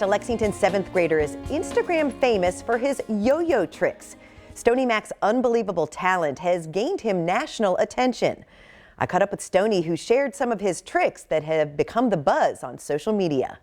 A Lexington 7th grader is Instagram famous for his yo-yo tricks. Stoney Mack's unbelievable talent has gained him national attention. I caught up with Stoney, who shared some of his tricks that have become the buzz on social media.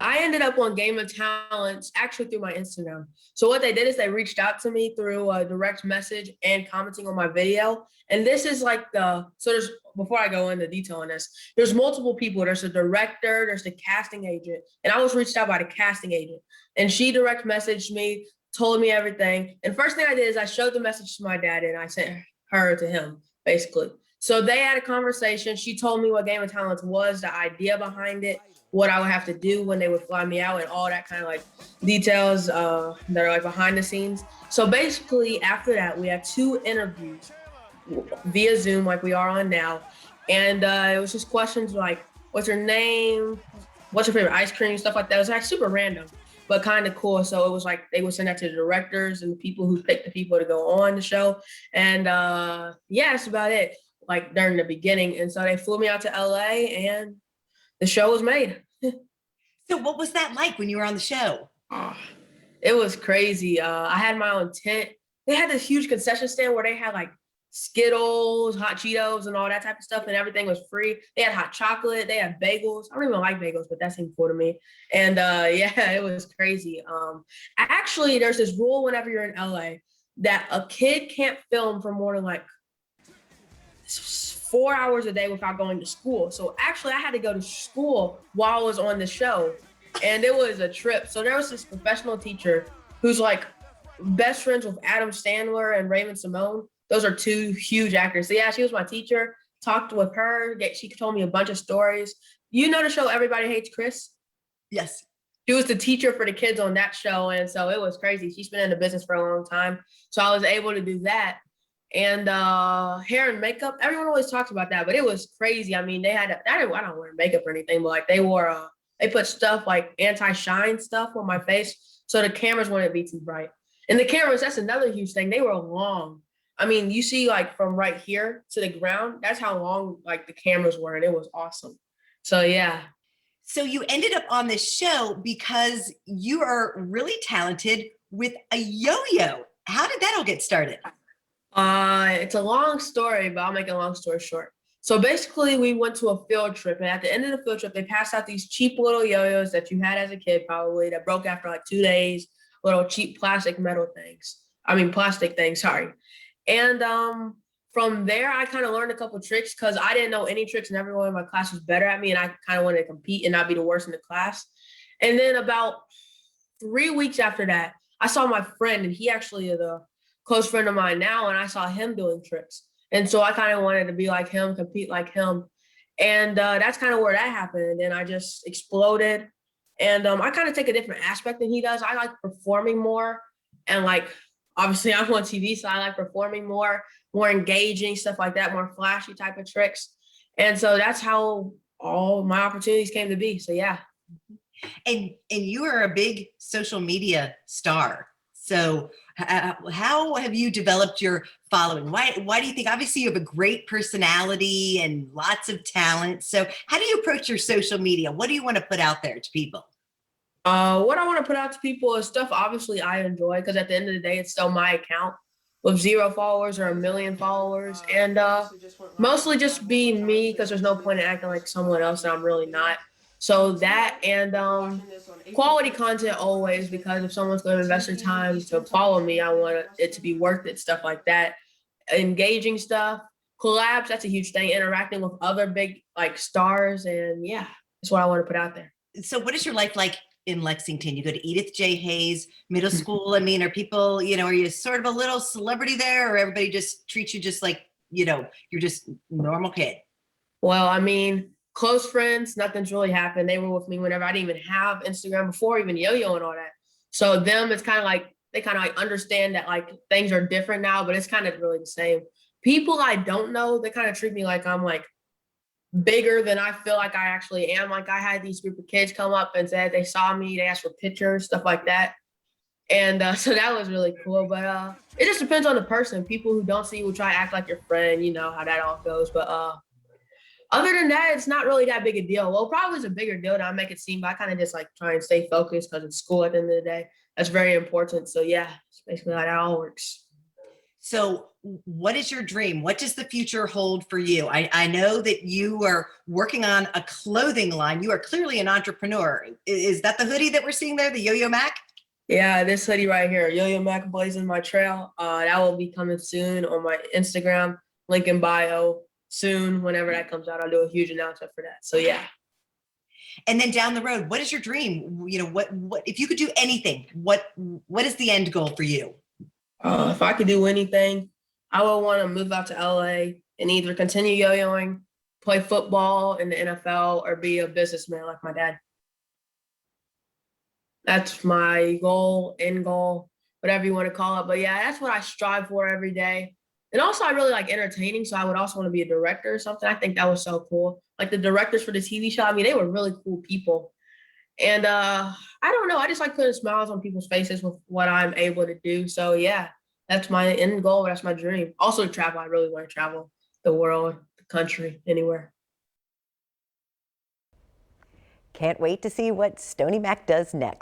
I ended up on Game of Talents actually through my Instagram. So what they did is they reached out to me through a direct message and commenting on my video. And this is like before I go into detail on this, there's multiple people. There's a director, there's the casting agent, and I was reached out by the casting agent. And she direct messaged me, told me everything. And first thing I did is I showed the message to my dad and I sent her to him, basically. So they had a conversation. She told me what Game of Talents was, the idea behind it, what I would have to do when they would fly me out, and all that kind of like details that are like behind the scenes. So basically after that, we had 2 interviews via Zoom like we are on now. And it was just questions like, what's your name? What's your favorite ice cream? Stuff like that. It was like super random, but kind of cool. So it was like, they would send that to the directors and the people who picked the people to go on the show. And yeah, that's about it, like during the beginning. And so they flew me out to LA and the show was made. So what was that like when you were on the show? It was crazy. I had my own tent. They had this huge concession stand where they had like Skittles, hot Cheetos, and all that type of stuff, and everything was free. They had hot chocolate, they had bagels. I don't even like bagels, but that seemed cool to me. And yeah, it was crazy. Actually, there's this rule whenever you're in LA that a kid can't film for more than like 4 hours a day without going to school. So actually I had to go to school while I was on the show, and it was a trip. So there was this professional teacher who's like best friends with Adam Sandler and Raymond Simone. Those are 2 huge actors. So yeah, she was my teacher, talked with her. She told me a bunch of stories. You know the show Everybody Hates Chris? Yes. She was the teacher for the kids on that show. And so it was crazy. She's been in the business for a long time. So I was able to do that. And hair and makeup, everyone always talks about that, but it was crazy. I mean, I don't wear makeup or anything, but like they put stuff like anti-shine stuff on my face so the cameras wouldn't be too bright. And the cameras, that's another huge thing. They were long. I mean, you see like from right here to the ground, that's how long like the cameras were, and it was awesome. So yeah. So you ended up on this show because you are really talented with a yo-yo. How did that all get started? It's a long story, but I'll make a long story short. So basically we went to a field trip, and at the end of the field trip, they passed out these cheap little yo-yos that you had as a kid probably that broke after like 2 days, little cheap plastic things, sorry. And from there, I kind of learned a couple tricks because I didn't know any tricks and everyone in my class was better at me, and I kind of wanted to compete and not be the worst in the class. And then about 3 weeks after that, I saw my friend, and he actually is a close friend of mine now, and I saw him doing tricks. And so I kind of wanted to be like him, compete like him. And that's kind of where that happened. And then I just exploded. And I kind of take a different aspect than he does. I like performing more. And like, obviously I'm on TV, so I like performing more engaging, stuff like that, more flashy type of tricks. And so that's how all my opportunities came to be. So yeah. And you are a big social media star. So how have you developed your following? Why do you think, obviously you have a great personality and lots of talent. So how do you approach your social media? What do you want to put out there to people? What I want to put out to people is stuff obviously I enjoy, because at the end of the day, it's still my account with 0 followers or 1 million followers. And mostly just be me, because there's no point in acting like someone else that I'm really not. So that, and quality content always, because if someone's going to invest their time to follow me, I want it to be worth it, stuff like that. Engaging stuff, collabs, that's a huge thing. Interacting with other big like stars, and yeah, that's what I want to put out there. So what is your life like in Lexington? You go to Edith J. Hayes Middle School. I mean, are people, are you sort of a little celebrity there, or everybody just treats you just like, you're just a normal kid? Well, I mean, close friends, nothing's really happened. They were with me whenever I didn't even have Instagram before, even yo-yo and all that. So them, it's kind of like, they kind of like understand that like things are different now, but it's kind of really the same. People I don't know, they kind of treat me like I'm like bigger than I feel like I actually am. Like I had these group of kids come up and said they saw me, they asked for pictures, stuff like that. And so that was really cool. But it just depends on the person. People who don't see you will try to act like your friend, you know how that all goes. But Other than that, it's not really that big a deal. Well, probably is a bigger deal than I make it seem, but I kind of just like try and stay focused because it's school at the end of the day. That's very important. So yeah, it's basically how that all works. So what is your dream? What does the future hold for you? I know that you are working on a clothing line. You are clearly an entrepreneur. Is that the hoodie that we're seeing there, the Yo-Yo Mac? Yeah, this hoodie right here, Yo-Yo Mack blazing my trail. That will be coming soon on my Instagram, link in bio. Soon, whenever that comes out, I'll do a huge announcement for that. So yeah. And then down the road, what is your dream? You know, what if you could do anything, what is the end goal for you? If I could do anything, I would want to move out to LA and either continue yo-yoing, play football in the NFL, or be a businessman like my dad. That's my goal, end goal, whatever you want to call it. But yeah, that's what I strive for every day. And also, I really like entertaining, so I would also want to be a director or something. I think that was so cool. Like the directors for the TV show, I mean, they were really cool people. And I don't know, I just like putting smiles on people's faces with what I'm able to do. So yeah, that's my end goal. That's my dream. Also travel. I really want to travel the world, the country, anywhere. Can't wait to see what Stoney Mack does next.